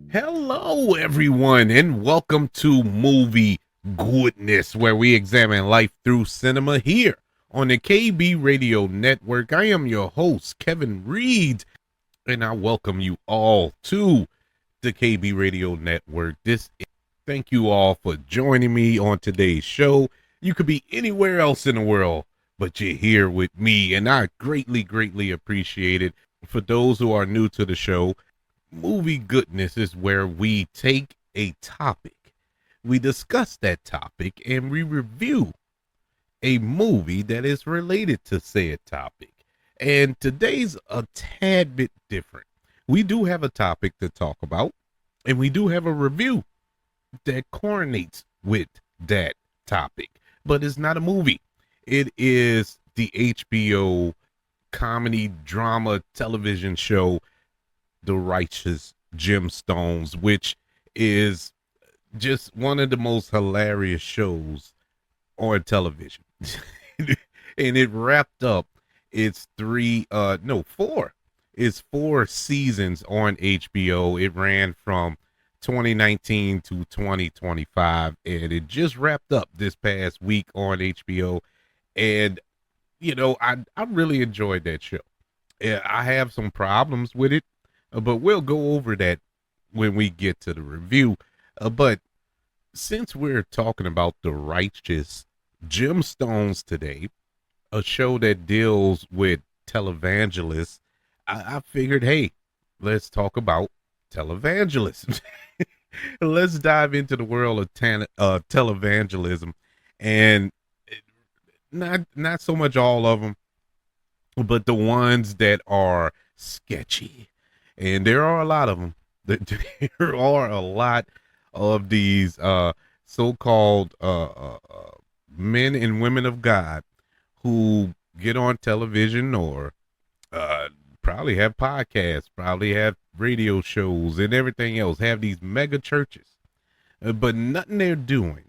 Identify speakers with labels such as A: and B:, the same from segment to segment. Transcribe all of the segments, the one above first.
A: Hello, everyone, and welcome to Movie Goodness, where we examine life through cinema here on the KB Radio Network. I am your host, Kevin Reed, and I welcome you all to the KB Radio Network. Thank you all for joining me on today's show. You could be anywhere else in the world, but you're here with me, and I greatly appreciate it. For those who are new to the show, Movie Goodness is where we take a topic, we discuss that topic, and we review a movie that is related to said topic. And today's a tad bit different. We do have a topic to talk about, and we do have a review that coordinates with that topic, but it's not a movie. It is the HBO comedy drama television show The Righteous Gemstones, which is just one of the most hilarious shows on television. And it wrapped up its four. It's 4 seasons on HBO. It ran from 2019 to 2025, and it just wrapped up this past week on HBO. And I really enjoyed that show. Yeah, I have some problems with it, but we'll go over that when we get to the review. But since we're talking about the Righteous Gemstones today, a show that deals with televangelists, I figured, hey, let's talk about televangelists. Let's dive into the world of televangelism, and not so much all of them, but the ones that are sketchy. And there are a lot of them. There are a lot of these so-called men and women of God who get on television or probably have podcasts, probably have radio shows and everything else, have these mega churches. But nothing they're doing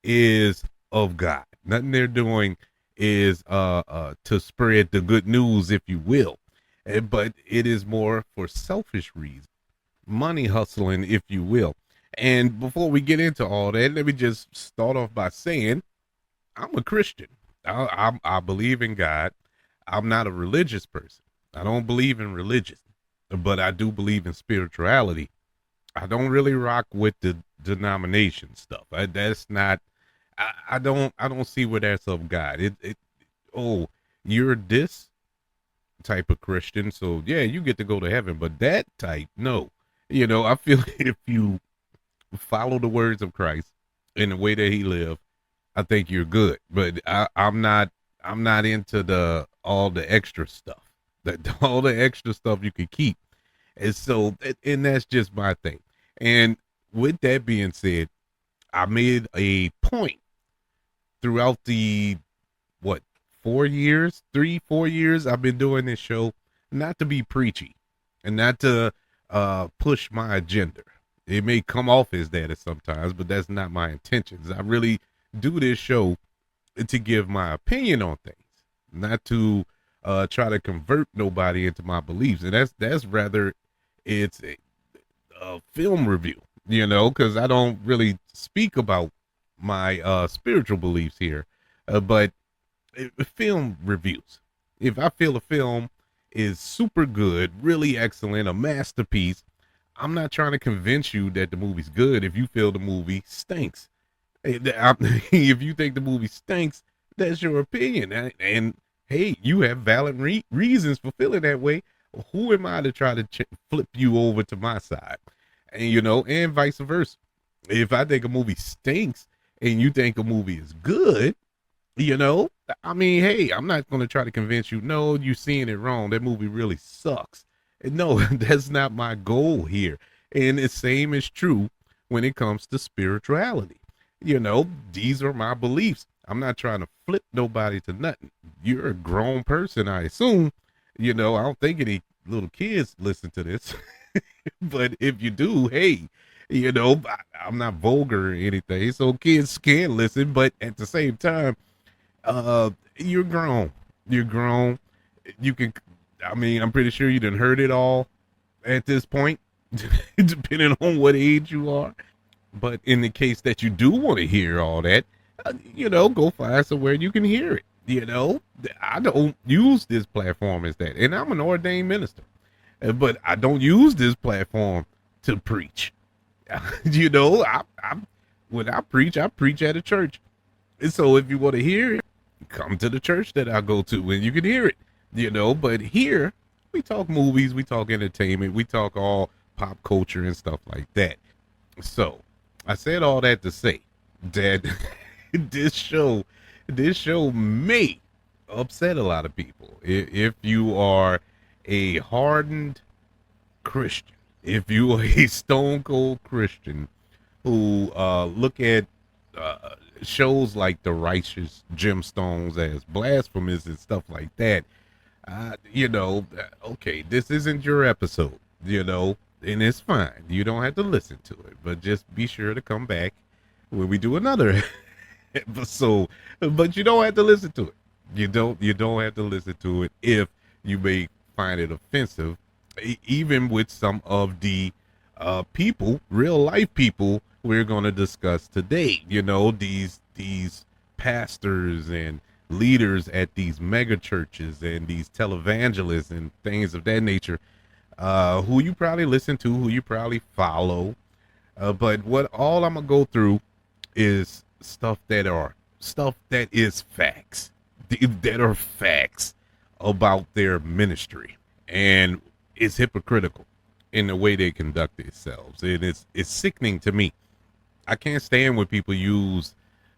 A: is of God. Nothing they're doing is to spread the good news, if you will. But it is more for selfish reasons, money hustling, if you will. And before we get into all that, let me just start off by saying I'm a Christian. I believe in God. I'm not a religious person. I don't believe in religion, but I do believe in spirituality. I don't really rock with the denomination stuff. That's not. I don't see where that's of God. Oh, you're this type of Christian, so yeah, you get to go to heaven, but that type, no. I feel if you follow the words of Christ in the way that he lived, I think you're good. But I'm not into the all the extra stuff. That all the extra stuff you can keep. And so and that's just my thing. And with that being said, I made a point throughout the what 4 years, 3, 4 years I've been doing this show, not to be preachy and not to push my agenda. It may come off as that at sometimes, but that's not my intentions. I really do this show to give my opinion on things, not to try to convert nobody into my beliefs. And that's rather it's a film review, because I don't really speak about my spiritual beliefs here, but film reviews. If I feel a film is super good, really excellent, a masterpiece, I'm not trying to convince you that the movie's good. If you feel the movie stinks, if you think the movie stinks, that's your opinion. And hey, you have valid reasons for feeling that way. Who am I to try to flip you over to my side? And vice versa. If I think a movie stinks and you think a movie is good, I mean, hey, I'm not going to try to convince you, no, you're seeing it wrong. That movie really sucks. No, that's not my goal here. And the same is true when it comes to spirituality. These are my beliefs. I'm not trying to flip nobody to nothing. You're a grown person, I assume. I don't think any little kids listen to this. But if you do, hey, I'm not vulgar or anything, so kids can listen. But at the same time, you're grown. You're grown. You can. I mean, I'm pretty sure you done heard it all at this point. depending on what age you are. But in the case that you do want to hear all that, go find somewhere you can hear it. I don't use this platform as that, and I'm an ordained minister, but I don't use this platform to preach. I when I preach at a church, and so if you want to hear it, come to the church that I go to, and you can hear it. But here we talk movies, we talk entertainment, we talk all pop culture and stuff like that. So I said all that to say that this show may upset a lot of people if you are a hardened Christian, if you are a stone cold Christian who look at shows like the Righteous Gemstones as blasphemous and stuff like that. Okay, this isn't your episode, and it's fine. You don't have to listen to it, but just be sure to come back when we do another episode. But you don't have to listen to it. You don't have to listen to it if you may find it offensive, even with some of the people, real life people we're going to discuss today. These pastors and leaders at these mega churches and these televangelists and things of that nature, who you probably listen to, who you probably follow. But what all I'm gonna go through is stuff that is facts, that are facts about their ministry, and it's hypocritical in the way they conduct themselves, and it's sickening to me. I can't stand when people use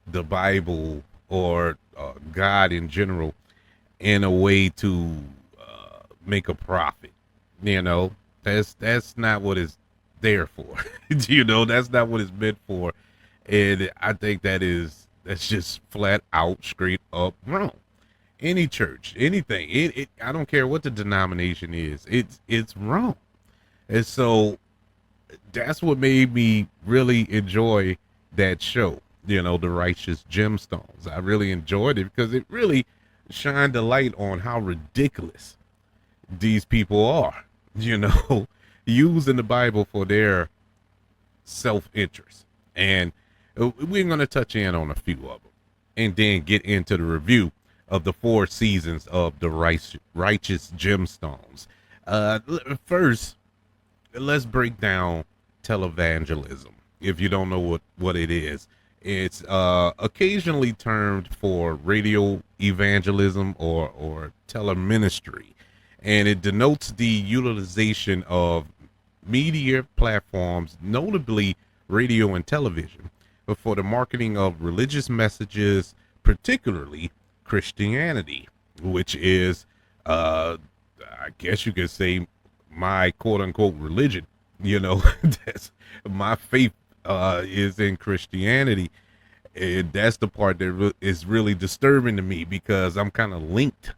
A: the Bible or God in general in a way to make a profit. That's not what it's there for. That's not what it's meant for. And I think that's just flat out, straight up wrong. Any church, anything, I don't care what the denomination is, it's wrong. And so that's what made me really enjoy that show, the Righteous Gemstones. I really enjoyed it because it really shined a light on how ridiculous these people are, using the Bible for their self-interest. And we're going to touch in on a few of them and then get into the review of the 4 seasons of the Righteous Gemstones. First, let's break down televangelism. If you don't know what it is, it's occasionally termed for radio evangelism or teleministry, and it denotes the utilization of media platforms, notably radio and television, for the marketing of religious messages, particularly Christianity, which is, I guess you could say, my quote unquote religion. That's my faith is in Christianity. And that's the part that is really disturbing to me, because I'm kind of linked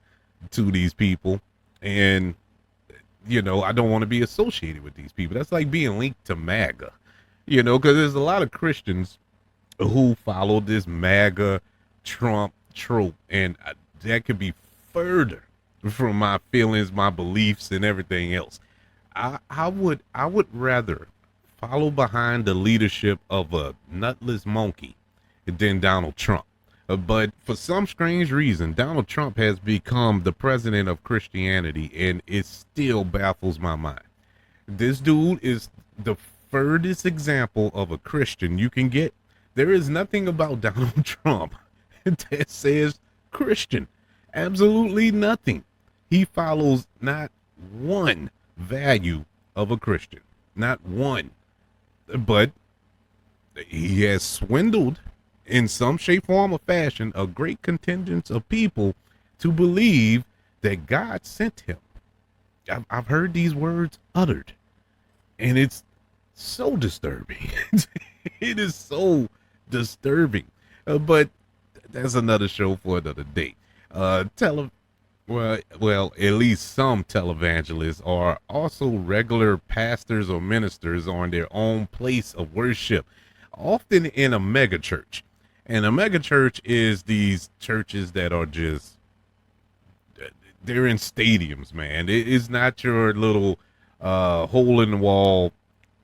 A: to these people, and I don't want to be associated with these people. That's like being linked to MAGA, because there's a lot of Christians who follow this MAGA Trump trope, and that could be further from my feelings, my beliefs, and everything else. I would rather follow behind the leadership of a nutless monkey than Donald Trump. But for some strange reason, Donald Trump has become the president of Christianity, and it still baffles my mind. This dude is the furthest example of a Christian you can get. There is nothing about Donald Trump that says Christian. Absolutely nothing. He follows not one value of a Christian. Not one. But he has swindled, in some shape, form, or fashion, a great contingent of people to believe that God sent him. I've heard these words uttered, and it's so disturbing. It is so disturbing. But that's another show for another day. Well, at least some televangelists are also regular pastors or ministers on their own place of worship, often in a mega church. And a mega church is these churches that are they're in stadiums, man. It is not your little hole in the wall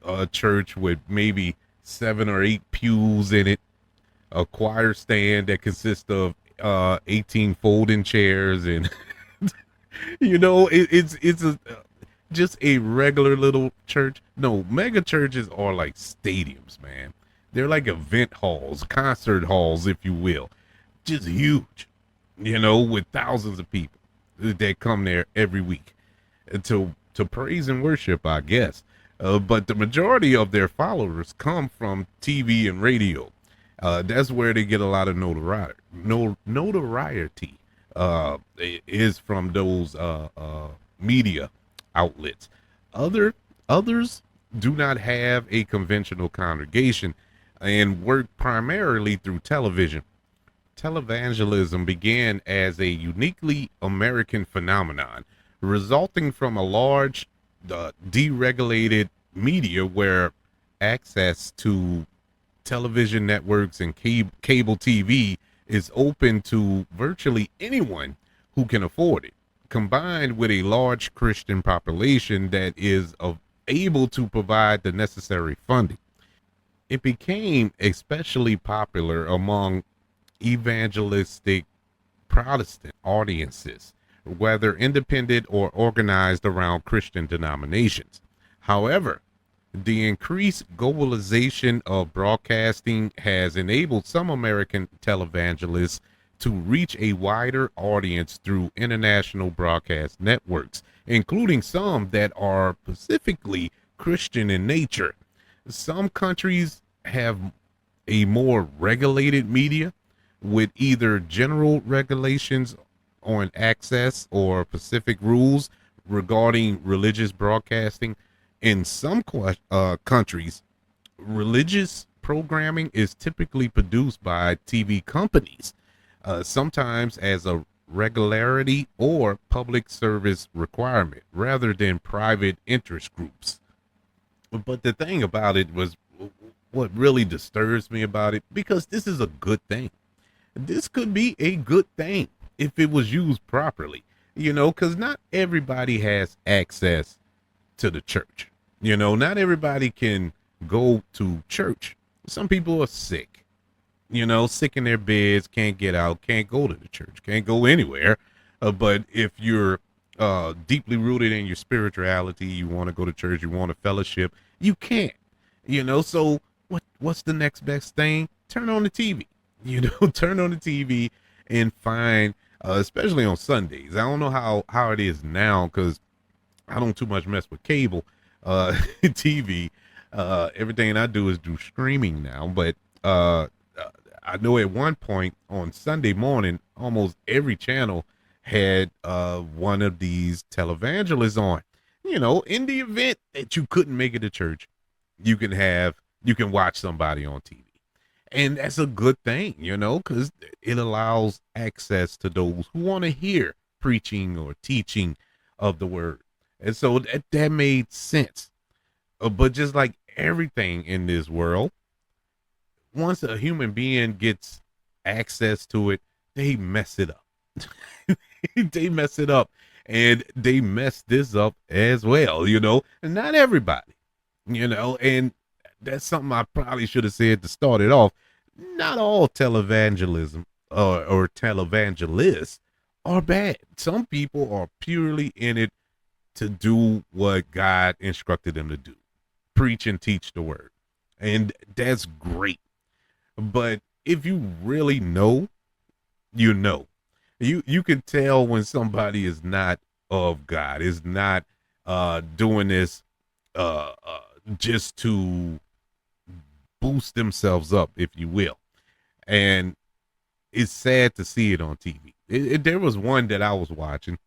A: a church with maybe 7 or 8 pews in it, a choir stand that consists of 18 folding chairs, and it's a just a regular little church. No, mega churches are like stadiums, man. They're like event halls, concert halls, if you will, just huge, with thousands of people that come there every week to praise and worship, I guess. But the majority of their followers come from TV and radio. That's where they get a lot of notoriety. Notoriety is from those media outlets. Others do not have a conventional congregation and work primarily through television. Televangelism began as a uniquely American phenomenon, resulting from a large, deregulated media where access to television networks and cable TV is open to virtually anyone who can afford it, combined with a large Christian population that is able to provide the necessary funding. It became especially popular among evangelistic Protestant audiences, whether independent or organized around Christian denominations. However, the increased globalization of broadcasting has enabled some American televangelists to reach a wider audience through international broadcast networks, including some that are specifically Christian in nature. Some countries have a more regulated media with either general regulations on access or specific rules regarding religious broadcasting. In some countries, religious programming is typically produced by TV companies, sometimes as a regularity or public service requirement rather than private interest groups. But the thing about it was what really disturbs me about it, because this is a good thing. This could be a good thing if it was used properly, because not everybody has access to the church. Not everybody can go to church. Some people are sick, sick in their beds, can't get out, can't go to the church, can't go anywhere. But if you're deeply rooted in your spirituality, you want to go to church, you want a fellowship, you can't. So what's the next best thing? Turn on the TV. Turn on the TV and find, especially on Sundays. I don't know how it is now, because I don't too much mess with cable TV. Everything I do is do streaming now. But I know at one point on Sunday morning, almost every channel had one of these televangelists on. In the event that you couldn't make it to church, you can watch somebody on TV. And that's a good thing, because it allows access to those who want to hear preaching or teaching of the word. And so that made sense. But just like everything in this world, once a human being gets access to it, they mess it up. They mess it up. And they mess this up as well, and not everybody, and that's something I probably should have said to start it off. Not all televangelism or televangelists are bad. Some people are purely in it to do what God instructed them to do, preach and teach the word. And that's great. But if you really know, you can tell when somebody is not of God, is not doing this just to boost themselves up, if you will. And it's sad to see it on TV. There was one that I was watching.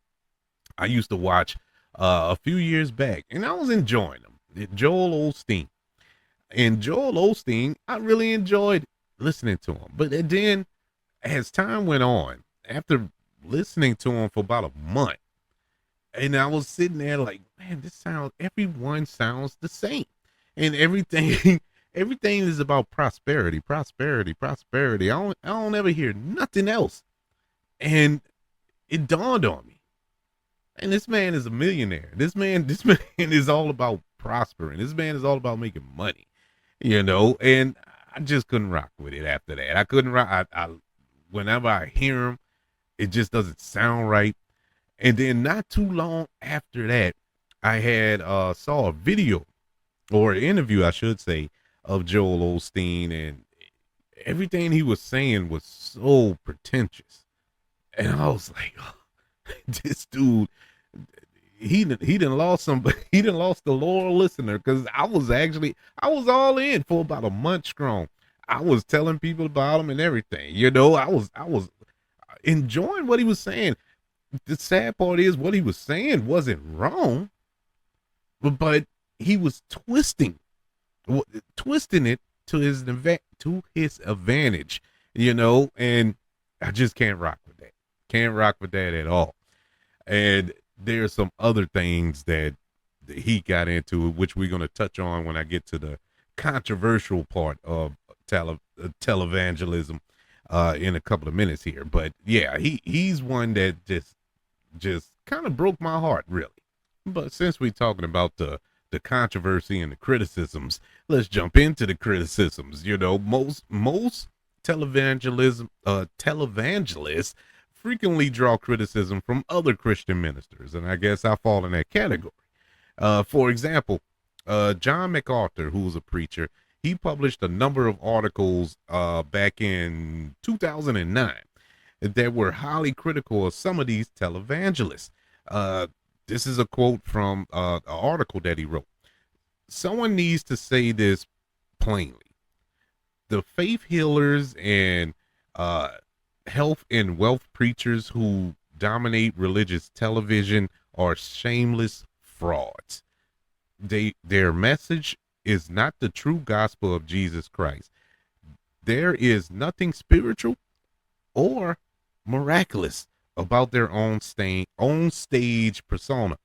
A: I used to watch a few years back, and I was enjoying them. Joel Osteen. And Joel Osteen, I really enjoyed listening to him. But then, as time went on, after listening to him for about a month, and I was sitting there like, man, everyone sounds the same. And everything is about prosperity. I don't ever hear nothing else. And it dawned on me. And this man is a millionaire. This man is all about prospering. This man is all about making money, and I just couldn't rock with it after that. I couldn't rock. Whenever I hear him, it just doesn't sound right. And then not too long after that, I had saw a video or an interview, I should say, of Joel Osteen, and everything he was saying was so pretentious. And I was like, oh, this dude, he didn't lost somebody. He didn't lost the loyal listener, because I was all in for about a month strong. I was telling people about him and everything. I was enjoying what he was saying. The sad part is, what he was saying wasn't wrong, but he was twisting it to his advantage, and I just can't rock with that. Can't rock with that at all. And there's some other things that he got into, which we're going to touch on when I get to the controversial part of televangelism in a couple of minutes here. But yeah, he's one that just kind of broke my heart, really. But since we're talking about the controversy and the criticisms, let's jump into the criticisms. Most televangelists frequently draw criticism from other Christian ministers, and I guess I fall in that category. For example, John MacArthur, who was a preacher, he published a number of articles back in 2009 that were highly critical of some of these televangelists. This is a quote from an article that he wrote. Someone needs to say this plainly. The faith healers and health and wealth preachers who dominate religious television are shameless frauds. Their message is not the true gospel of Jesus Christ. There is nothing spiritual or miraculous about their own stage persona.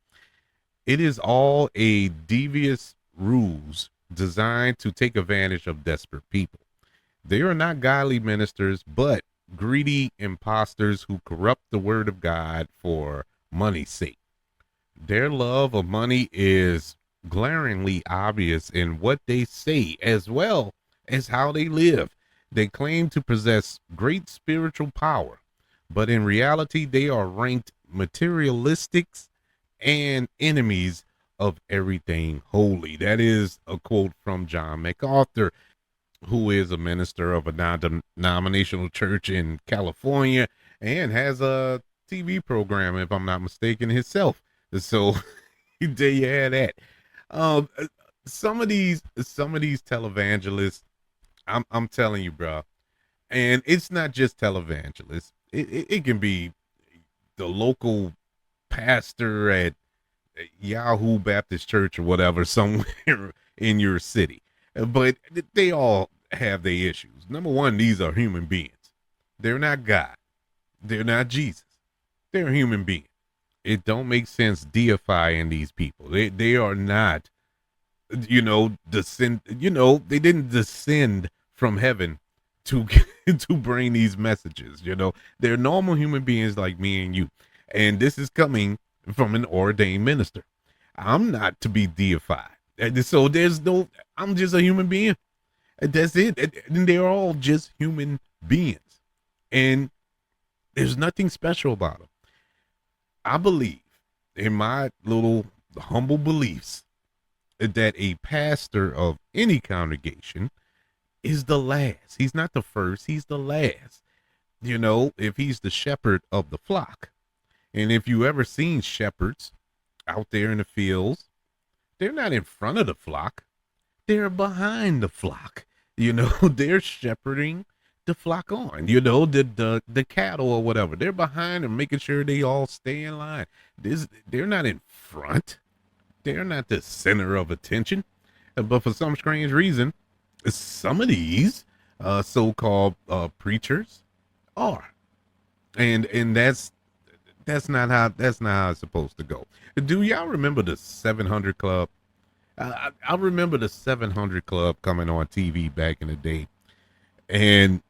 A: It is all a devious ruse designed to take advantage of desperate people. They are not godly ministers, but greedy imposters who corrupt the word of God for money's sake. Their love of money is glaringly obvious in what they say as well as how they live. They claim to possess great spiritual power, but in reality, they are ranked materialistics and enemies of everything holy. That is a quote from John MacArthur, who is a minister of a non-denominational church in California and has a TV program, if I'm not mistaken, himself. So there you have that. Some of these televangelists, I'm telling you, bro, and it's not just televangelists. It can be the local pastor at Yahoo Baptist Church or whatever, somewhere in your city. But they all have their issues. Number one, these are human beings. They're not God. They're not Jesus. They're human beings. It don't make sense deifying these people. They are not, descend. They didn't descend from heaven to to bring these messages. They're normal human beings like me and you. And this is coming from an ordained minister. I'm not to be deified. And so I'm just a human being. And that's it. And they're all just human beings. And there's nothing special about them. I believe, in my little humble beliefs, that a pastor of any congregation is the last. He's not the first. He's the last. If he's the shepherd of the flock. And if you ever seen shepherds out there in the fields, they're not in front of the flock. They're behind the flock. They're shepherding the flock on, the cattle or whatever. They're behind and making sure they all stay in line. They're not in front. They're not the center of attention. But for some strange reason, some of these so-called preachers are. And that's not how it's supposed to go. Do y'all remember the 700 Club? I remember the 700 Club coming on TV back in the day, and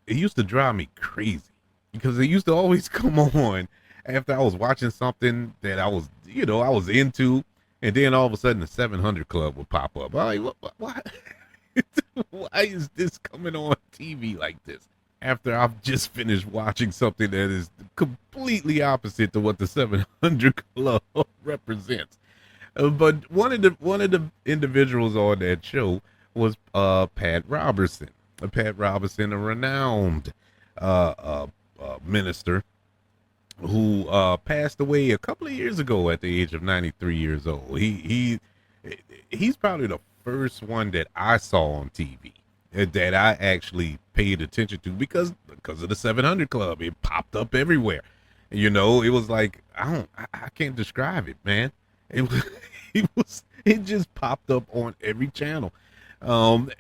A: it used to drive me crazy because it used to always come on after I was watching something that I was into, And then all of a sudden the 700 Club would pop up. I'm like, why? Why is this coming on TV like this? After I've just finished watching something that is completely opposite to what the 700 Club represents. But one of the individuals on that show was Pat Robertson. Pat Robertson, a renowned minister who passed away a couple of years ago at the age of 93 years old. He's probably the first one that I saw on TV that I actually paid attention to because of the 700 Club. It popped up everywhere. You know, it was like I can't describe it, man. It was it just popped up on every channel. And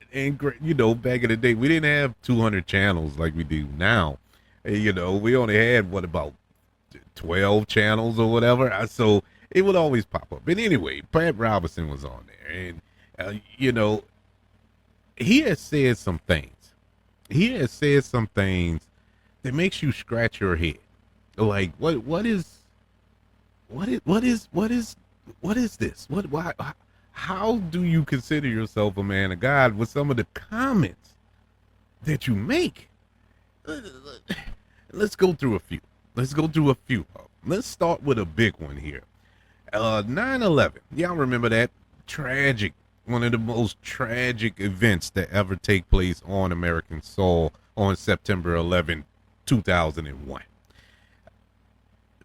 A: you know, back in the day, we didn't have 200 channels like we do now. You know, we only had about 12 channels or whatever. So it would always pop up. But anyway, Pat Robinson was on there, and you know, he has said some things. He has said some things that makes you scratch your head. Like what is this? Why? How do you consider yourself a man of God with some of the comments that you make? Let's go through a few. Let's start with a big one here. 9/11. Y'all remember that? Tragic. One of the most tragic events that ever take place on American soil on September 11, 2001.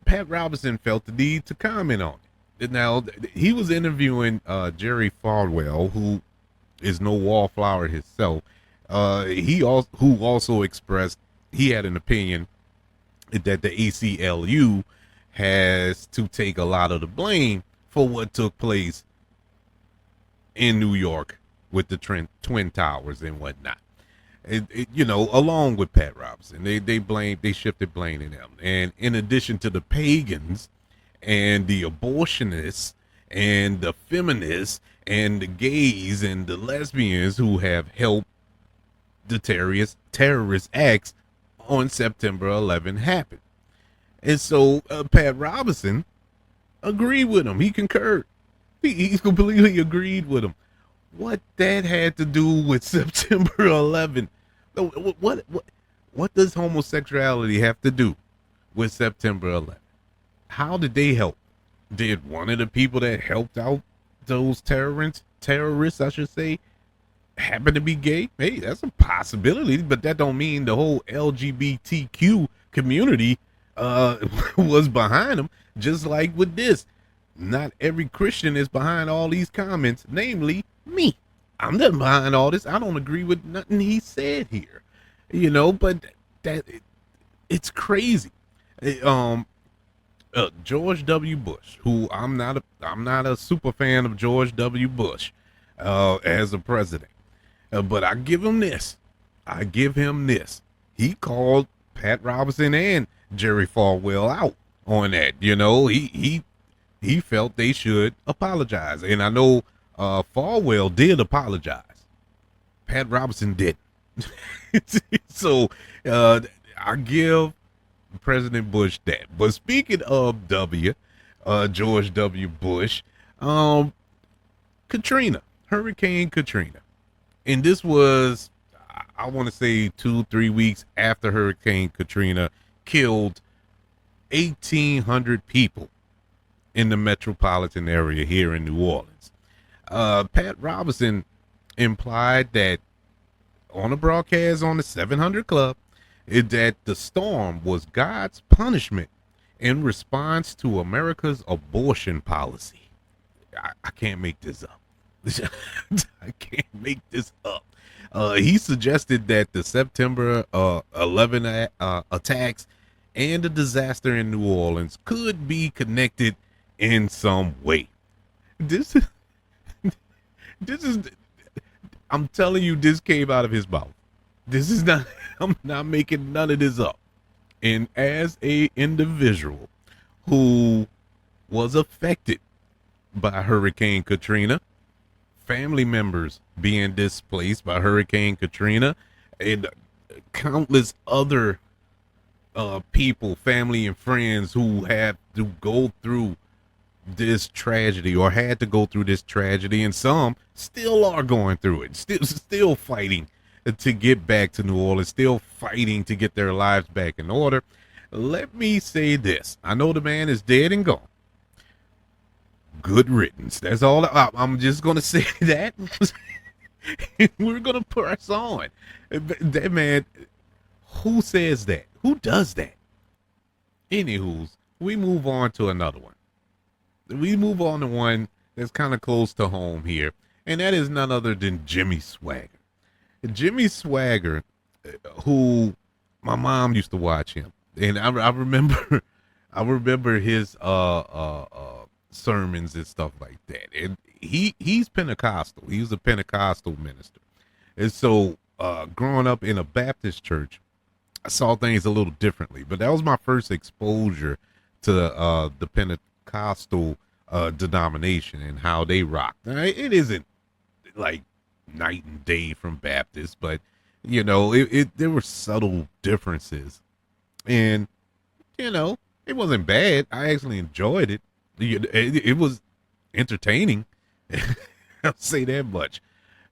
A: Pat Robinson felt the need to comment on it. Now, he was interviewing Jerry Falwell, who is no wallflower himself. Who also expressed he had an opinion that the ACLU has to take a lot of the blame for what took place in New York with the Twin Towers and whatnot. You know, along with Pat Robinson, they shifted blame to them. And in addition to the pagans and the abortionists and the feminists and the gays and the lesbians who have helped the terrorist acts on September 11 happen. And so Pat Robinson agreed with him. He concurred. He completely agreed with him. What that had to do with September 11? What does homosexuality have to do with September 11? How did they help? Did one of the people that helped out those terrorists, I should say, happen to be gay? Hey, that's a possibility, but that don't mean the whole LGBTQ community was behind them. Just like with this, not every Christian is behind all these comments, namely me. I'm not behind all this. I don't agree with nothing he said here, you know, but it's crazy. George W. Bush, who I'm not a super fan of George W. Bush as a president, but I give him this. He called Pat Robinson and Jerry Falwell out on that. You know, he felt they should apologize, and I know Falwell did apologize. Pat Robinson didn't. So I give President Bush that. But speaking of George W. Bush, Katrina, Hurricane Katrina, and this was, I want to say 2-3 weeks after Hurricane Katrina killed 1,800 people in the metropolitan area here in New Orleans. Pat Robinson implied that on a broadcast on the 700 Club that the storm was God's punishment in response to America's abortion policy. I can't make this up. I can't make this up. He suggested that the September 11 attacks and the disaster in New Orleans could be connected in some way. This is, I'm telling you, this came out of his mouth. This is not, I'm not making none of this up. And as a individual who was affected by Hurricane Katrina, family members being displaced by Hurricane Katrina, and countless other people, family and friends who had to go through this tragedy or had to go through this tragedy, and some still are going through it, still fighting to get back to New Orleans, still fighting to get their lives back in order. Let me say this. I know the man is dead and gone. Good riddance. That's all. I'm just going to say that. We're going to press on. That man, who says that? Who does that? Anywho's, we move on to another one. We move on to one that's kind of close to home here, and that is none other than Jimmy Swagger. Jimmy Swagger, who my mom used to watch him, and I remember, I remember his sermons and stuff like that. And he's Pentecostal. He was a Pentecostal minister, and so growing up in a Baptist church, I saw things a little differently. But that was my first exposure to the Pentecostal denomination and how they rock. Now, it isn't like night and day from Baptist, but you know, there were subtle differences, and you know, it wasn't bad. I actually enjoyed it. It was entertaining. I'll say that much.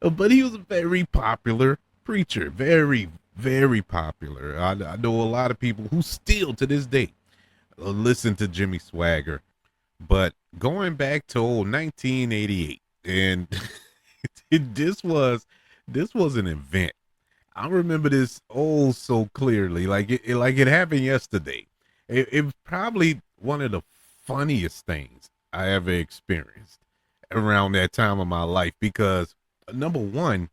A: But he was a very popular preacher, very, very popular. I know a lot of people who still to this day listen to Jimmy Swagger. But going back to 1988, and this was an event. I remember this so clearly, like it happened yesterday. It was probably one of the funniest things I ever experienced around that time of my life, because number one,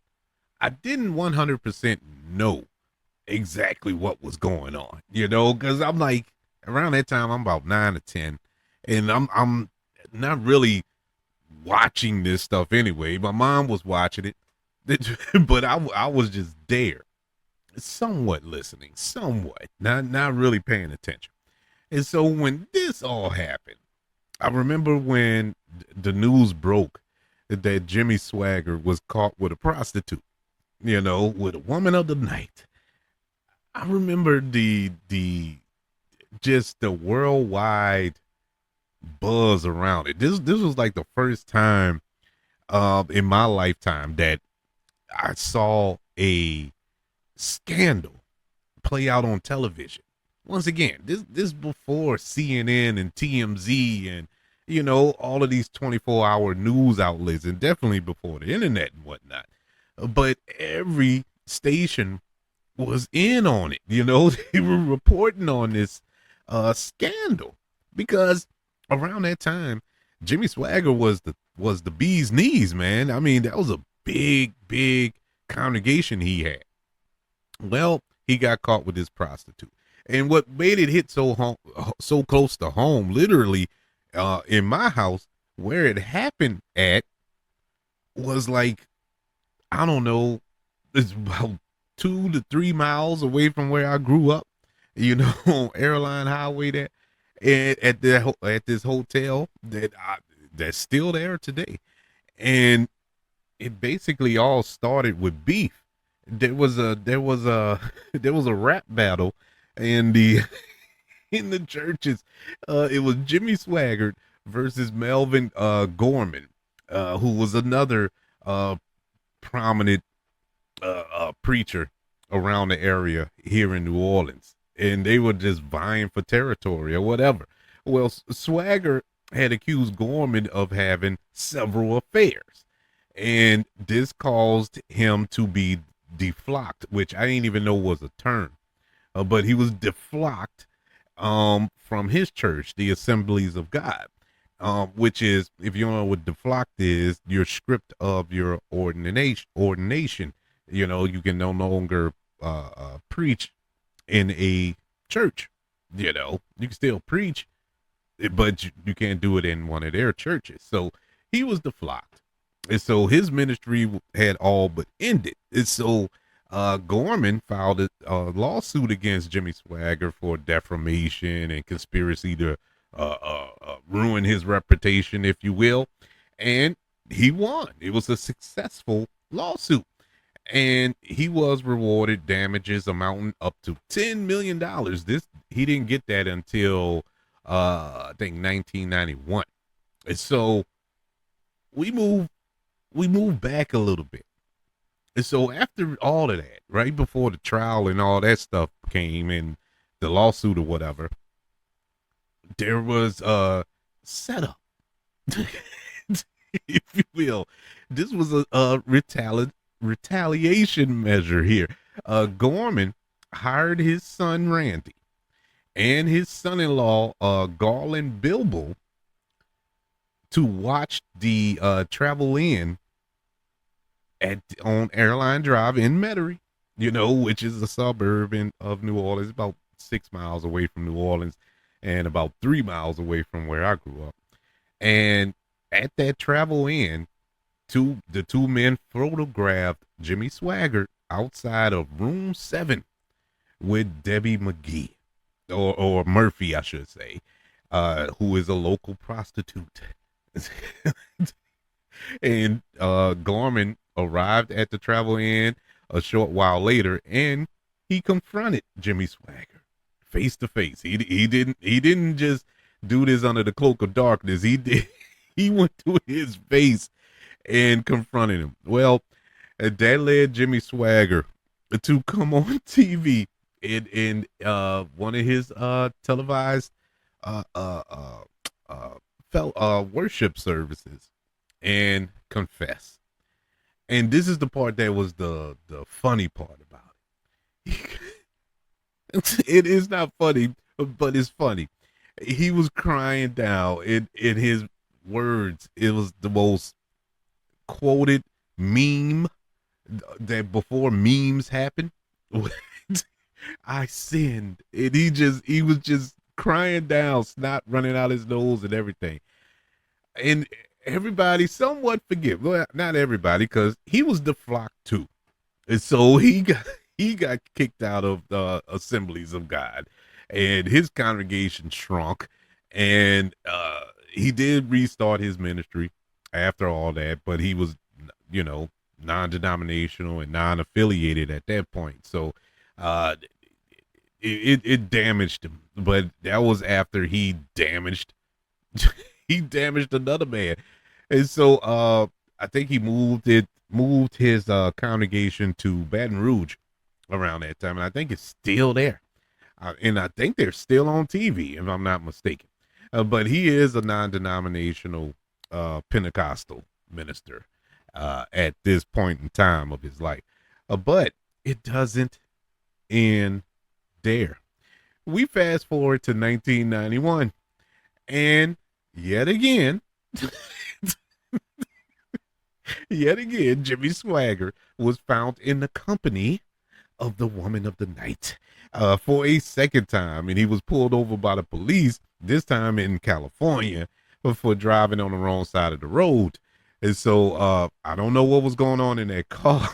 A: I didn't 100% know exactly what was going on, you know, because I'm like, around that time I'm about 9 or 10, and I'm not really watching this stuff anyway. My mom was watching it, but I was just there, somewhat listening, somewhat, not really paying attention. And so when this all happened, I remember when the news broke that Jimmy Swagger was caught with a prostitute, you know, with a woman of the night. I remember the just the worldwide buzz around it. This was like the first time in my lifetime that I saw a scandal play out on television. Once again, this before CNN and TMZ and, you know, all of these 24-hour news outlets, and definitely before the internet and whatnot. But every station was in on it. You know, they were reporting on this scandal, because around that time, Jimmy Swagger was the bee's knees, man. I mean, that was a big congregation he had. Well, he got caught with this prostitute. And what made it hit so close to home, literally, in my house, where it happened at, was like, I don't know, it's about 2 to 3 miles away from where I grew up, you know, on Airline Highway there, and at this hotel that's still there today. And it basically all started with beef. There was a rap battle in the in the churches. It was Jimmy Swaggart versus Melvin Gorman, who was another prominent preacher around the area here in New Orleans, and they were just vying for territory or whatever. Well, Swagger had accused Gorman of having several affairs, and this caused him to be deflocked, which I didn't even know was a term, but he was deflocked from his church, the Assemblies of God, which is, if you don't know what deflocked is, your script of your ordination. You know, you can no longer preach in a church. You know, you can still preach, but you can't do it in one of their churches. So he was deflocked, and so his ministry had all but ended. And so Gorman filed a lawsuit against Jimmy Swagger for defamation and conspiracy to ruin his reputation, if you will. And he won. It was a successful lawsuit, and he was rewarded damages amounting up to $10 million. He didn't get that until I think 1991. And so we move we move back a little bit. And so after all of that, right before the trial and all that stuff came and the lawsuit or whatever, there was a setup, if you will. This was a retaliation measure here. Gorman hired his son Randy and his son-in-law Garland Bilbo to watch the travel in on Airline Drive in Metairie, which is a suburb of New Orleans, about 6 miles away from New Orleans and about 3 miles away from where I grew up. And at that travel in, the two men photographed Jimmy Swaggart outside of room 7 with Debbie McGee, or Murphy, I should say, who is a local prostitute. And Gorman arrived at the travel inn a short while later, and he confronted Jimmy Swaggart face to face. He didn't just do this under the cloak of darkness. He went to his face and confronted him. Well, that led Jimmy Swaggart to come on TV in one of his televised worship services and confess. And this is the part that was the funny part about it. It is not funny, but it's funny. He was crying down in his words. It was the most quoted meme that before memes happened. I sinned. And he was just crying down, snot running out his nose and everything. And everybody somewhat forgive. Well, not everybody, because he was the flock too. And so he got kicked out of the Assemblies of God, and his congregation shrunk, and he did restart his ministry after all that, but he was, non-denominational and non-affiliated at that point. So it damaged him, but that was after he damaged another man. And so I think he moved his congregation to Baton Rouge around that time, and I think it's still there. And I think they're still on TV, if I'm not mistaken. But he is a non-denominational Pentecostal minister at this point in time of his life. But it doesn't end there. We fast forward to 1991, and yet again, Jimmy Swaggart was found in the company of the woman of the night for a second time, and he was pulled over by the police, this time in California, for driving on the wrong side of the road. And so I don't know what was going on in that car,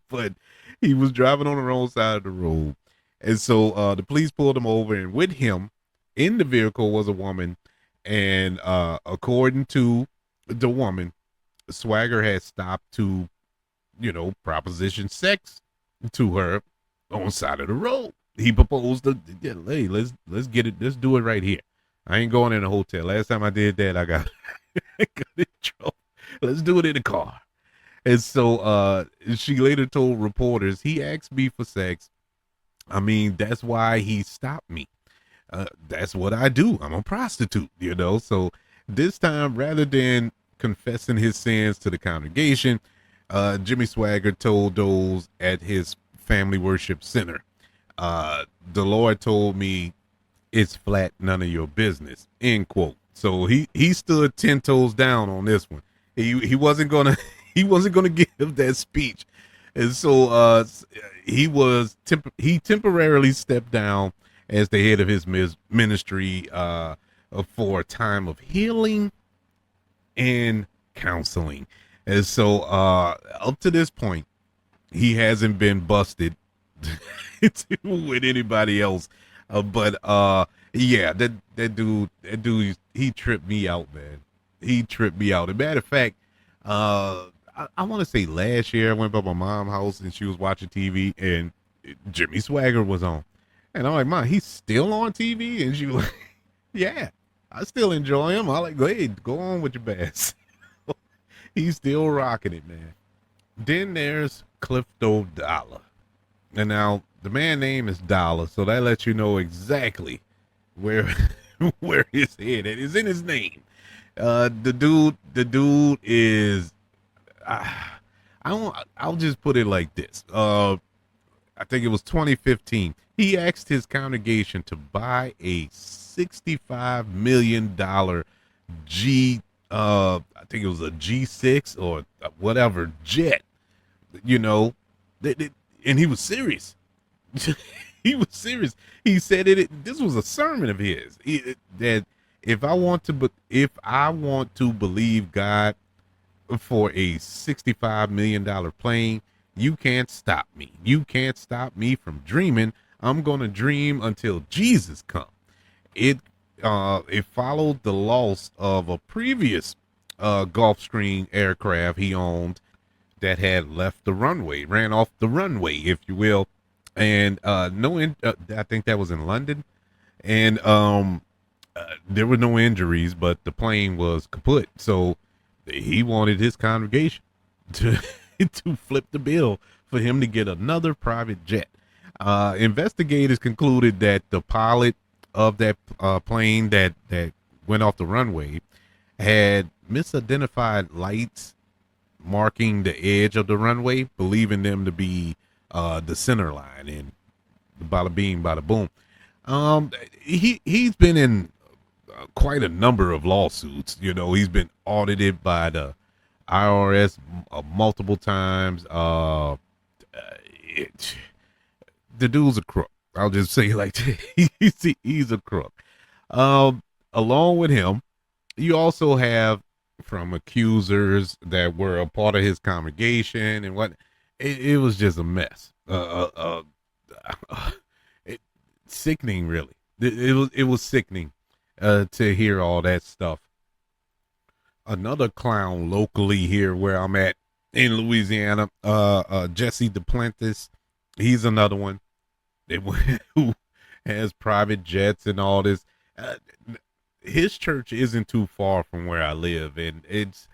A: but he was driving on the wrong side of the road. And so the police pulled him over, and with him in the vehicle was a woman. And according to the woman, Swagger had stopped to, proposition sex to her on the side of the road. He proposed to, hey, let's get it. Let's do it right here. I ain't going in a hotel. Last time I did that, I got in trouble. Let's do it in the car. And so she later told reporters, he asked me for sex. I mean, that's why he stopped me. That's what I do. I'm a prostitute, So this time, rather than confessing his sins to the congregation, Jimmy Swaggart told those at his family worship center, the Lord told me it's flat, none of your business, end quote. So he stood 10 toes down on this one. He wasn't gonna give that speech. And so he temporarily stepped down as the head of his ministry for a time of healing and counseling. And so up to this point, he hasn't been busted with anybody else. But that dude, he tripped me out, man. He tripped me out. As a matter of fact, I want to say last year I went by my mom's house and she was watching TV and Jimmy Swaggart was on. And I'm like, Mom, he's still on TV? And she was like, yeah. I still enjoy him. I like, go ahead, go on with your bass. He's still rocking it, man. Then there's Clifton Dollar. And now the man name is Dollar, so that lets you know exactly where where his head is in his name. The dude is I'll just put it like this. I think it was 2015. He asked his congregation to buy a $65 million G I think it was a G6 or whatever jet, you know, and he was serious. He was serious. He said this was a sermon of his. That if I want to believe God for a $65 million plane, you can't stop me. You can't stop me from dreaming. I'm gonna dream until Jesus comes. It followed the loss of a previous Gulfstream aircraft he owned that had left the runway, ran off the runway, if you will, and I think that was in London, and there were no injuries, but the plane was kaput. So he wanted his congregation to to flip the bill for him to get another private jet. Investigators concluded that the pilot of that plane that went off the runway had misidentified lights marking the edge of the runway, believing them to be the center line, and bada bing, bada boom. He's been in quite a number of lawsuits. You know, he's been audited by the IRS multiple times. The dude's a crook. I'll just say it like that. He's a crook. Along with him, you also have from accusers that were a part of his congregation and what. It was just a mess. Sickening, really. It was sickening to hear all that stuff. Another clown locally here where I'm at in Louisiana, Jesse Duplantis. He's another one who has private jets and all this. His church isn't too far from where I live, and it's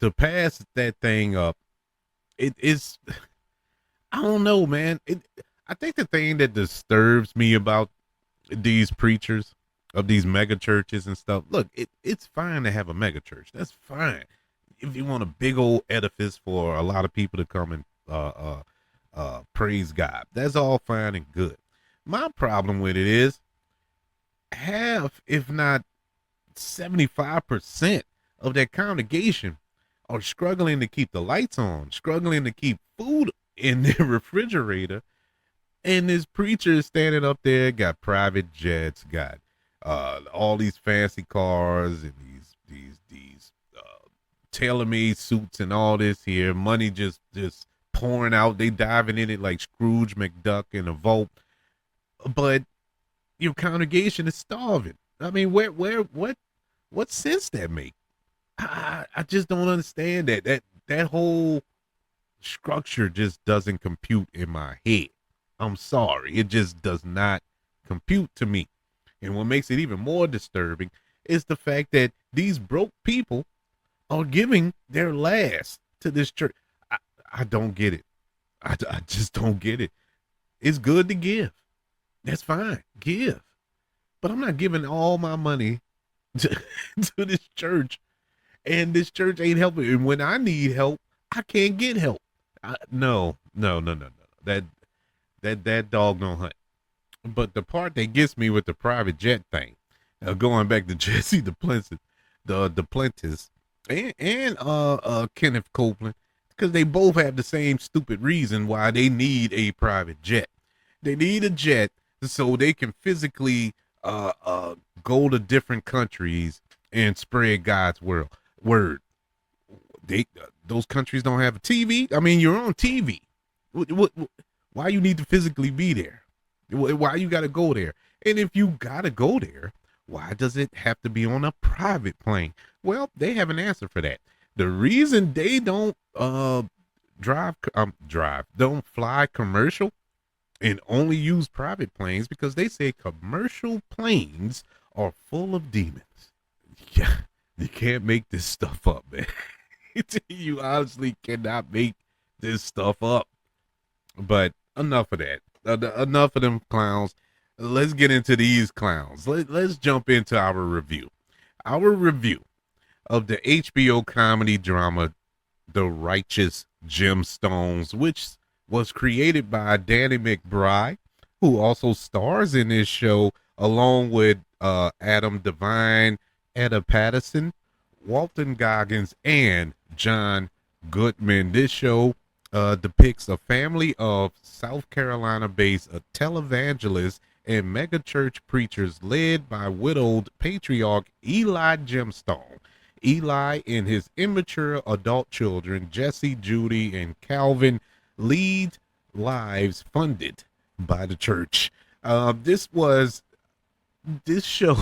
A: to pass that thing up. It is, I don't know, man. I think the thing that disturbs me about these preachers of these mega churches and stuff. Look, it's fine to have a mega church. That's fine. If you want a big old edifice for a lot of people to come and praise God, that's all fine and good. My problem with it is half, if not 75% of that congregation are struggling to keep the lights on, struggling to keep food in their refrigerator. And this preacher is standing up there, got private jets, got all these fancy cars and these tailor-made suits and all this here. Money just pouring out. They diving in it like Scrooge McDuck in a vault. But your congregation is starving. I mean, what sense that make? I just don't understand that whole structure just doesn't compute in my head. I'm sorry. It just does not compute to me. And what makes it even more disturbing is the fact that these broke people are giving their last to this church. I don't get it. I just don't get it. It's good to give. That's fine. Give. But I'm not giving all my money to this church, and this church ain't helping. And when I need help, I can't get help. No. That dog don't hunt. But the part that gets me with the private jet thing, going back to Jesse Duplantis, and Kenneth Copeland, because they both have the same stupid reason why they need a private jet. They need a jet so they can physically go to different countries and spread God's word. Those countries don't have a TV. I mean, you're on TV. Why you need to physically be there? Why you got to go there? And if you got to go there, why does it have to be on a private plane? Well, they have an answer for that. The reason they don't don't fly commercial and only use private planes because they say commercial planes are full of demons. Yeah, you can't make this stuff up, man. You honestly cannot make this stuff up. But enough of that. Enough of them clowns. Let's get into these clowns. Let's jump into our review. Our review of the HBO comedy drama, The Righteous Gemstones, which was created by Danny McBride, who also stars in this show along with Adam Devine, Etta Patterson, Walton Goggins, and John Goodman. This show depicts a family of South Carolina-based televangelists and megachurch preachers led by widowed patriarch Eli Gemstone. Eli and his immature adult children, Jesse, Judy, and Calvin, lead lives funded by the church. This show,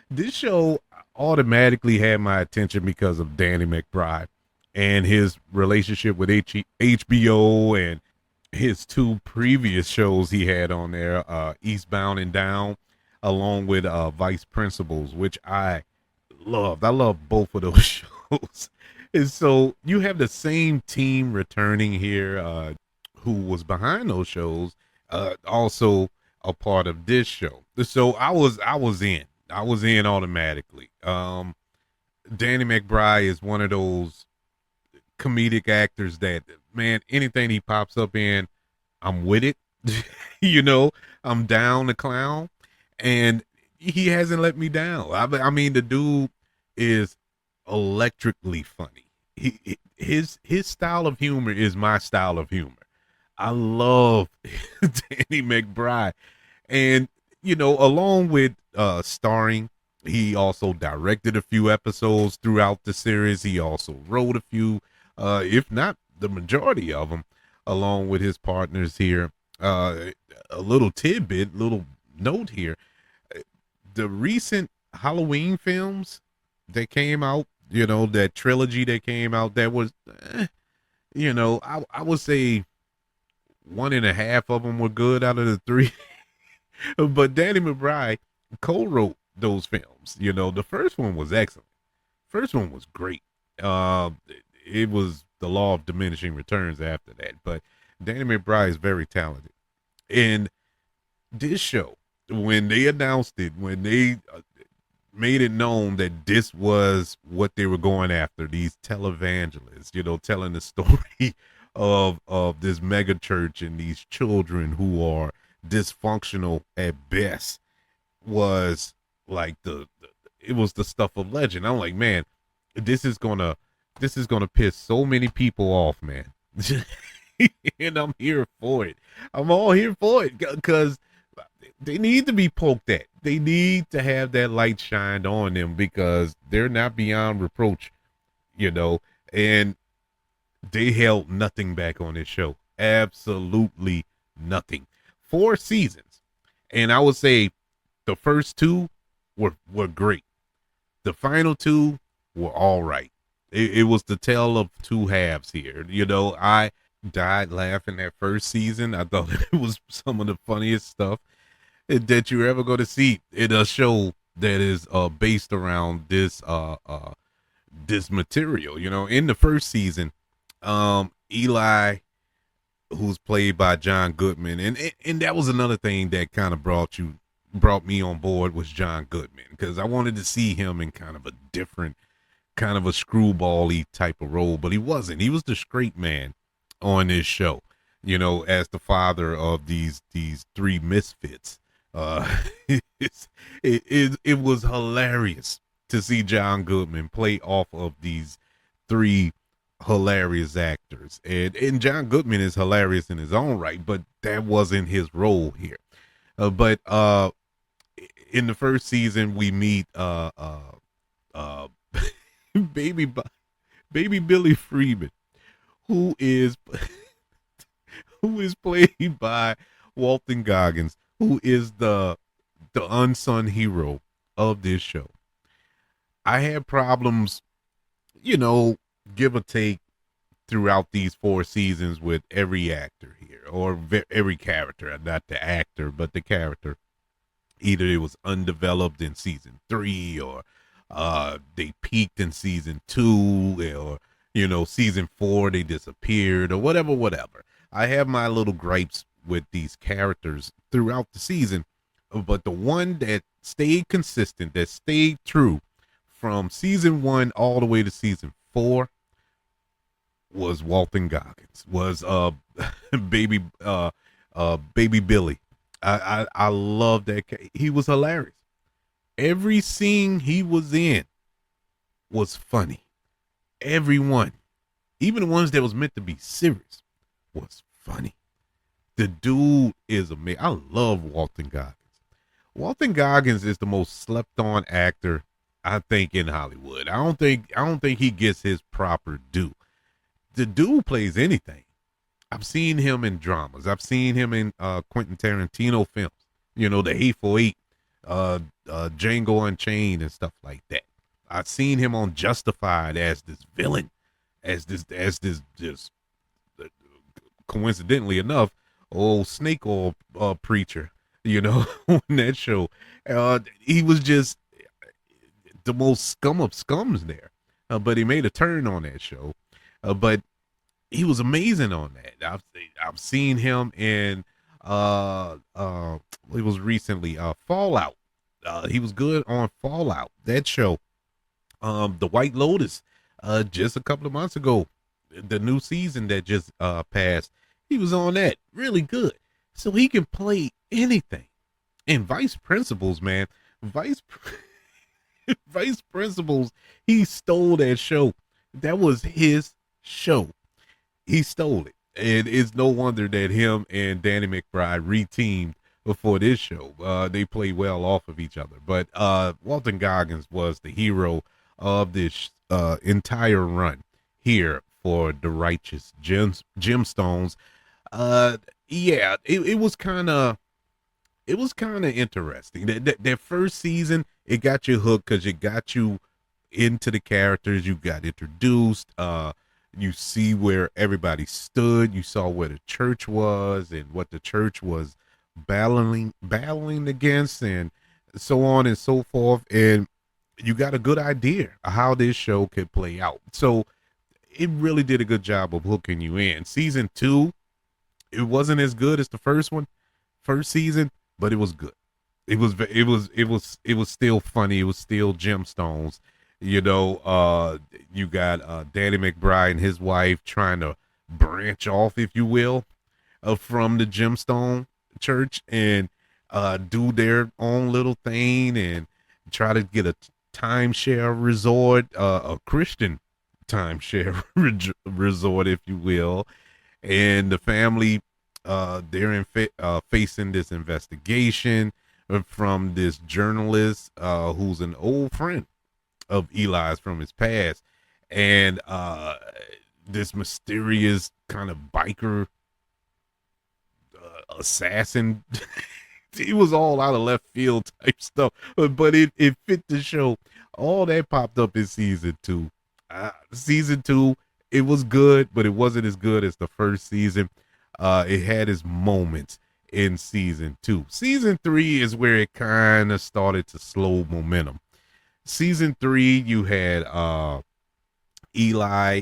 A: this show automatically had my attention because of Danny McBride and his relationship with HBO and his two previous shows he had on there, Eastbound and Down, along with Vice Principals, which I loved. I love both of those shows. And so you have the same team returning here, who was behind those shows, also a part of this show. So I was in automatically. Danny McBride is one of those comedic actors that, man, anything he pops up in, I'm with it. I'm down to clown, and he hasn't let me down. I mean, the dude is electrically funny. His style of humor is my style of humor. I love Danny McBride, and along with starring, he also directed a few episodes throughout the series. He also wrote a few, if not the majority of them, along with his partners here. A little note here: the recent Halloween films that came out, that trilogy that came out, that was, I would say 1.5 of them were good out of the 3. But Danny McBride co-wrote those films. The first one was excellent. First one was great. It was the law of diminishing returns after that. But Danny McBride is very talented. And this show, when they announced it, when they made it known that this was what they were going after, these televangelists, telling the story of this mega church and these children who are dysfunctional at best, was like it was the stuff of legend. I'm like, man, this is gonna piss so many people off, man. And I'm here for it. I'm all here for it, because they need to be poked at. They need to have that light shined on them, because they're not beyond reproach, and they held nothing back on this show. Absolutely nothing. 4 seasons. And I would say the first 2 were great. The final 2 were all right. It was the tale of 2 halves here. I died laughing that first season. I thought it was some of the funniest stuff that you're ever going to see in a show that is based around this this material. In the first season, Eli, who's played by John Goodman, and that was another thing that kind of brought me on board, was John Goodman, because I wanted to see him in kind of a different, kind of a screwball-y type of role, but he wasn't. He was the straight man on this show, as the father of these 3 misfits. It was hilarious to see John Goodman play off of these 3 hilarious actors, and John Goodman is hilarious in his own right, but that wasn't his role here. But in the first season, we meet baby Billy Freeman, who is played by Walton Goggins, who is the unsung hero of this show. I had problems, give or take, throughout these 4 seasons with every actor here, or every character, not the actor, but the character. Either it was undeveloped in season 3, or they peaked in season 2, or season 4 they disappeared, or whatever. I have my little gripes with these characters throughout the season, but the one that stayed consistent, that stayed true from season 1 all the way to season 4, was Walton Goggins, was baby baby Billy. I love that. He was hilarious. Every scene he was in was funny. Every one, even the ones that was meant to be serious, was funny. The dude is amazing. I love Walton Goggins. Walton Goggins is the most slept on actor I think in Hollywood. I don't think he gets his proper due. The dude plays anything. I've seen him in dramas. I've seen him in Quentin Tarantino films. The Hateful Eight, Django Unchained, and stuff like that. I've seen him on Justified as this villain, as this just coincidentally enough, old snake oil preacher. On that show, he was just the most scum of scums there. But he made a turn on that show. But he was amazing on that. I've seen him in it was recently Fallout. He was good on Fallout. That show. The White Lotus, just a couple of months ago, the new season that just passed. He was on that. Really good. So he can play anything. And Vice Principals, man. Vice Principals, he stole that show. That was his show. He stole it. And it's no wonder that him and Danny McBride reteamed before this show. They play well off of each other. But Walton Goggins was the hero of this entire run here for the Righteous Gemstones. Yeah, it was kind of interesting. That first season, it got you hooked because it got you into the characters. You got introduced. You see where everybody stood. You saw where the church was and what the church was battling against, and so on and so forth. And you got a good idea of how this show could play out. So it really did a good job of hooking you in. Season 2, it wasn't as good as the first season, but it was good. It was still funny. It was still gemstones. You got Danny McBride and his wife trying to branch off, if you will, from the Gemstone Church and do their own little thing and try to get a timeshare resort, a Christian timeshare resort, if you will. And the family, they're facing this investigation from this journalist who's an old friend of Eli's from his past, and this mysterious kind of biker assassin. It was all out of left field type stuff, but it fit the show. All that popped up in season 2. Season 2, it was good, but it wasn't as good as the first season. It had its moments in season 2. Season 3 is where it kind of started to slow momentum. Season 3, you had Eli,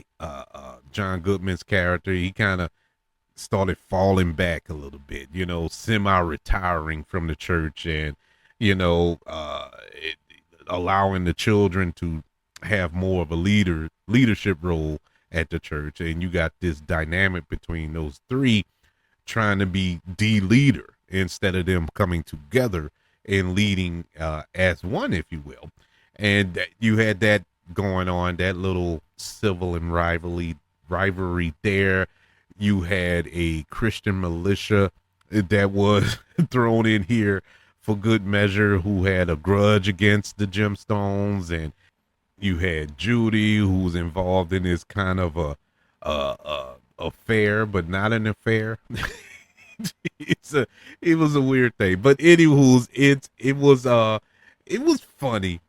A: John Goodman's character. He kind of started falling back a little bit, semi-retiring from the church, and allowing the children to have more of a leadership role at the church. And you got this dynamic between those three trying to be the leader instead of them coming together and leading as one, if you will. And you had that going on, that little civil and rivalry there. You had a Christian militia that was thrown in here for good measure, who had a grudge against the Gemstones, and you had Judy, who was involved in this kind of a affair, but not an affair. It was a weird thing, but anywho's it was funny.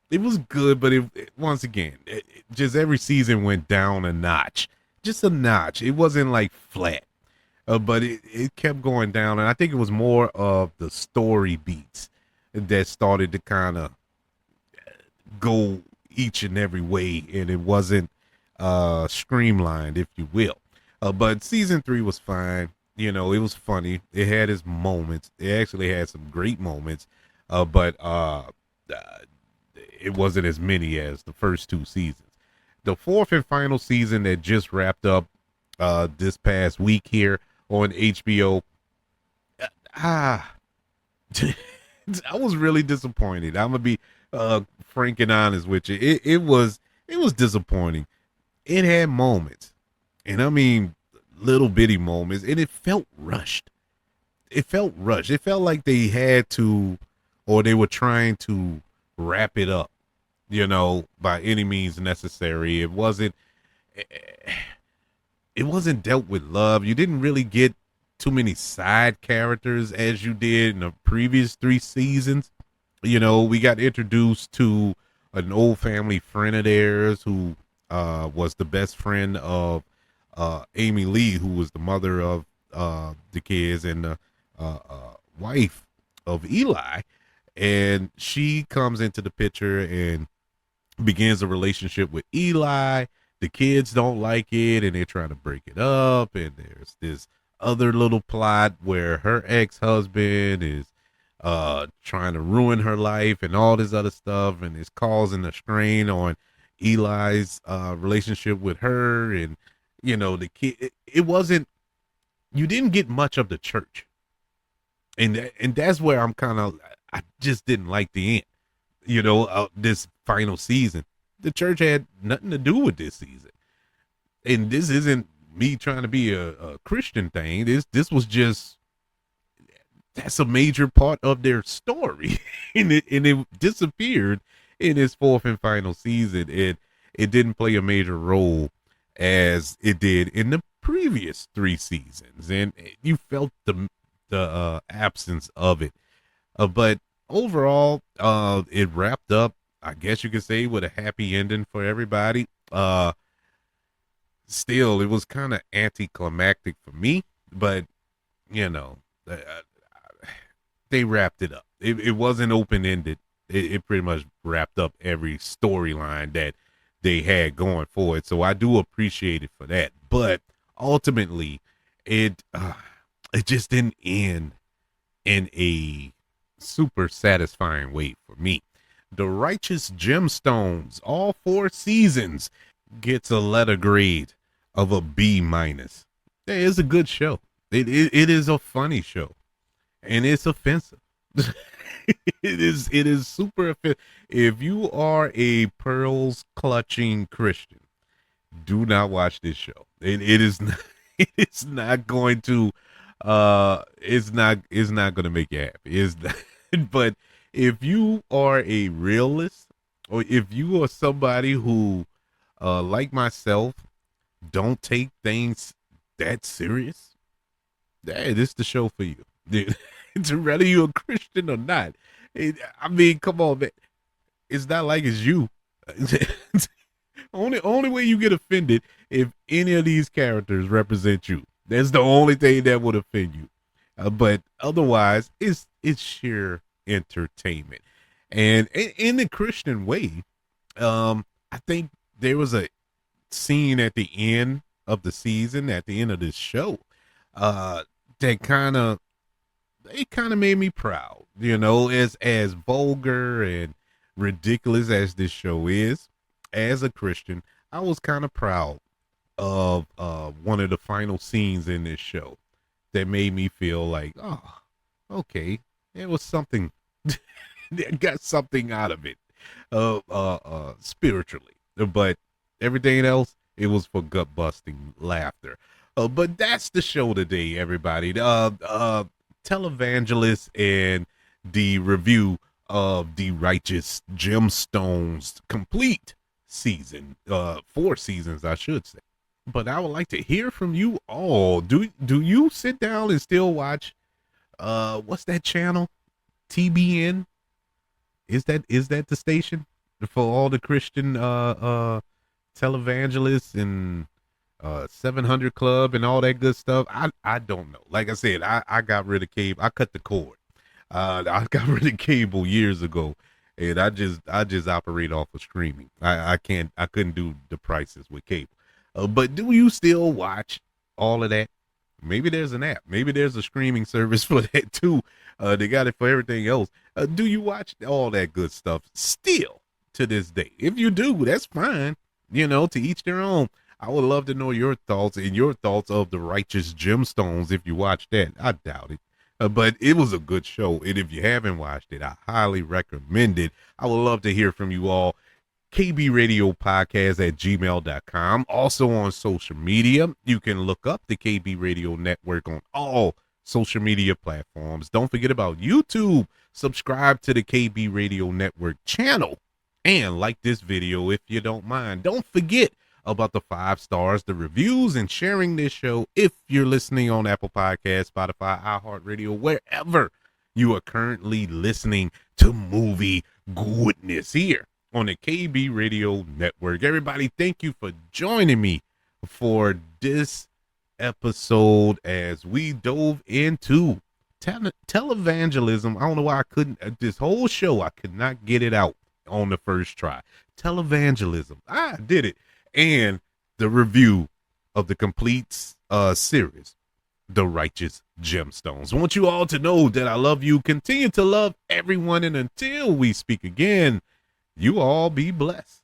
A: It was good, but once again, just every season went down a notch, just a notch. It wasn't like flat, but it kept going down, and I think it was more of the story beats that started to kind of go each and every way, and it wasn't streamlined, if you will. But season 3 was fine. You know, it was funny. It had its moments. It actually had some great moments, but it wasn't as many as the first 2 seasons. The fourth and final season that just wrapped up this past week here on HBO. Ah, I was really disappointed. I'm gonna be frank and honest with you. It was disappointing. It had moments, and I mean little bitty moments, and it felt rushed. It felt rushed. It felt like they had to, or they were trying to wrap it up. You know, by any means necessary. It wasn't dealt with love. You didn't really get too many side characters as you did in the previous 3 seasons. You know, we got introduced to an old family friend of theirs who was the best friend of Amy Lee, who was the mother of the kids and the wife of Eli. And she comes into the picture and begins a relationship with Eli. The kids don't like it and they're trying to break it up. And there's this other little plot where her ex-husband is trying to ruin her life and all this other stuff, and it's causing a strain on Eli's relationship with her. And you know, the kid, it wasn't, you didn't get much of the church. And that's where I'm kind of, I just didn't like the end. You know, this final season, the church had nothing to do with this season. And this isn't me trying to be a Christian thing. This was just, that's a major part of their story. And it disappeared in its fourth and final season. It didn't play a major role as it did in the previous 3 seasons, and you felt the absence of it. But overall, it wrapped up, I guess you could say, with a happy ending for everybody. Still, it was kind of anticlimactic for me, but you know, they wrapped it up. It wasn't open ended. It pretty much wrapped up every storyline that they had going forward. So I do appreciate it for that. But ultimately, it just didn't end in a super satisfying way for me. The Righteous Gemstones, all 4 seasons, gets a letter grade of a B minus. It is a good show. It is a funny show, and it's offensive. It is super offensive. If you are a pearls clutching Christian, do not watch this show. It is not, it is not going to it's not going to make you happy. It's not, but if you are a realist, or if you are somebody who like myself, don't take things that serious, hey, this is the show for you. It's whether you're a Christian or not. I mean, come on, man. It's not like it's you. Only way you get offended if any of these characters represent you. That's the only thing that would offend you. But otherwise, it's sheer entertainment. And in the Christian way, I think there was a scene at the end of the season, at the end of this show, that kind of made me proud. You know, as vulgar and ridiculous as this show is, as a Christian, I was kind of proud of one of the final scenes in this show that made me feel like, oh, okay, it was something. Got something out of it, spiritually. But everything else, it was for gut busting laughter. But that's the show today, everybody. Televangelists and the review of the Righteous Gemstones complete season, 4 seasons, I should say. But I would like to hear from you all. Do you sit down and still watch what's that channel? TBN? Is that the station for all the Christian televangelists and 700 Club and all that good stuff? I don't know. Like I said, I got rid of cable. I cut the cord. I got rid of cable years ago, and I just operate off of streaming. I couldn't do the prices with cable. But do you still watch all of that? Maybe there's an app. Maybe there's a streaming service for that too. They got it for everything else. Do you watch all that good stuff still to this day? If you do, that's fine. To each their own. I would love to know your thoughts and your thoughts of the Righteous Gemstones if you watched that. I doubt it. But it was a good show. And if you haven't watched it, I highly recommend it. I would love to hear from you all. kbradiopodcast@gmail.com. Also on social media, you can look up the KB Radio Network on all social media platforms. Don't forget about YouTube. Subscribe to the KB Radio Network channel and like this video if you don't mind. Don't forget about the 5 stars, the reviews, and sharing this show if you're listening on Apple Podcasts, Spotify, iHeartRadio, wherever you are currently listening to Movie Goodness here on the KB Radio Network. Everybody, thank you for joining me for this episode as we dove into televangelism. I don't know why I couldn't, this whole show, I could not get it out on the first try. Televangelism. I did it. And the review of the complete series, The Righteous Gemstones. I want you all to know that I love you. Continue to love everyone. And until we speak again, you all be blessed.